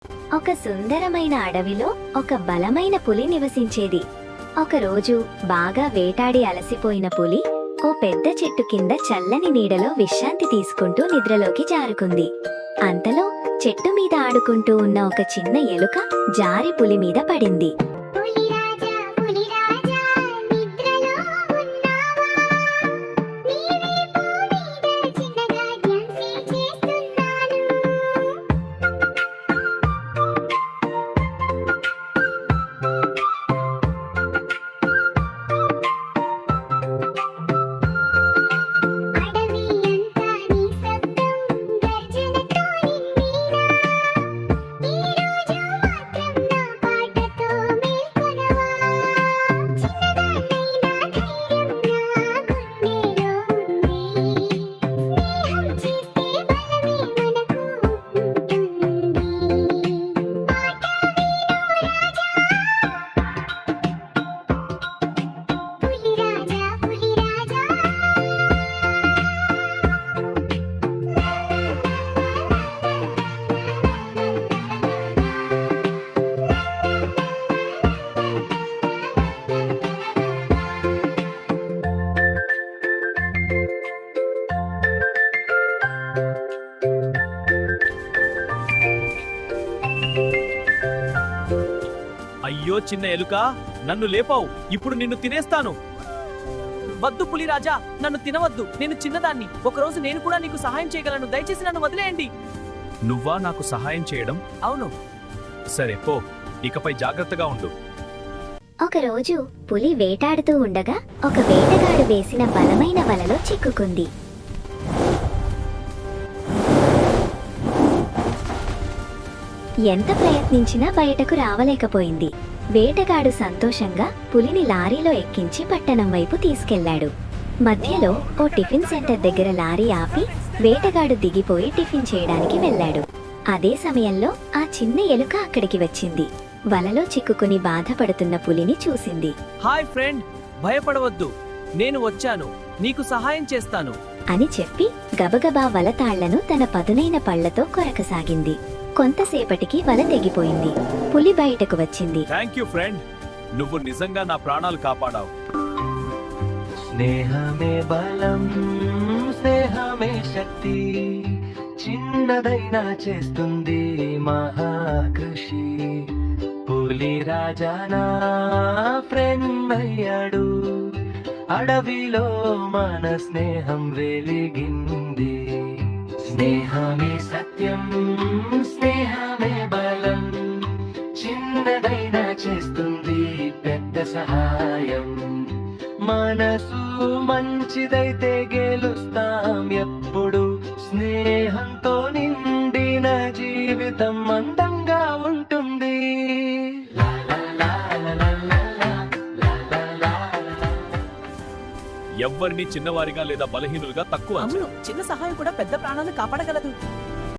ఒక సుందరమైన అడవిలో ఒక బలమైన పులి నివసించేది. ఒకరోజు బాగా వేటాడి అలసిపోయిన పులి ఓ పెద్ద చెట్టు కింద చల్లని నీడలో విశ్రాంతి తీసుకుంటూ నిద్రలోకి జారుకుంది. అంతలో చెట్టు మీద ఆడుకుంటూ ఉన్న ఒక చిన్న ఎలుక జారి పులి మీద పడింది. అయ్యో చిన్న ఎలుక, నన్ను లేపావు, ఇప్పుడు నిన్ను తినేస్తాను. వద్దు పులిరాజా, నన్ను తినవద్దు. నేను చిన్నదాన్ని. ఒకరోజు నేను కూడా నీకు సహాయం చేయగలను. దయచేసి నన్ను వదిలేయండి. నువ్వా నాకు సహాయం చేయడం? అవును. సరే పో, ఇకపై జాగ్రత్తగా ఉండు. ఒకరోజు పులి వేటాడుతూ ఉండగా ఒక వేటగాడు వేసిన బలమైన వలలో చిక్కుకుంది. ఎంత ప్రయత్నించినా బయటకు రావలేకపోయింది. వేటగాడు సంతోషంగా పులిని లారీలో ఎక్కించి పట్టణం వైపు తీసుకెళ్లాడు. మధ్యలో ఓ టిఫిన్ సెంటర్ దగ్గర లారీ ఆపి వేటగాడు దిగిపోయి టిఫిన్ చేయడానికి వెళ్ళాడు. అదే సమయంలో ఆ చిన్న ఎలుక అక్కడికి వచ్చింది. వలలో చిక్కుకుని బాధపడుతున్న పులిని చూసింది. హాయ్ ఫ్రెండ్, భయపడవద్దు, నేను వచ్చాను, నీకు సహాయం చేస్తాను అని చెప్పి గబగబా వల తాళ్లను తన పదునైన పళ్లతో కొరకసాగింది. కొంతసేపటికి వల తెగిపోయింది. పులి బయటకు వచ్చింది. థ్యాంక్ యూ ఫ్రెండ్, నువ్వు నిజంగా నా ప్రాణాలు కాపాడావు. స్నేహమే బలం, స్నేహమే శక్తి, చిన్నదైనా చేస్తుంది మహాకృషి. పులి రాజా నా ఫ్రెండ్ అయ్యాడు, అడవిలో మన స్నేహం వెలిగింది. స్నేహమే సత్యం, స్నేహమే బలం, చిన్నదైనా చేస్తుంది పెద్ద సహాయం. మనసు మంచిదైతే గెలుస్తాం ఎప్పుడు, స్నేహంతో నిండిన జీవితం అందంగా ఉంటుంది. ఎవ్వరిని చిన్నవారిగా లేదా బలహీనులుగా తక్కువ అవును, చిన్న సహాయం కూడా పెద్ద ప్రాణాలను కాపాడగలదు.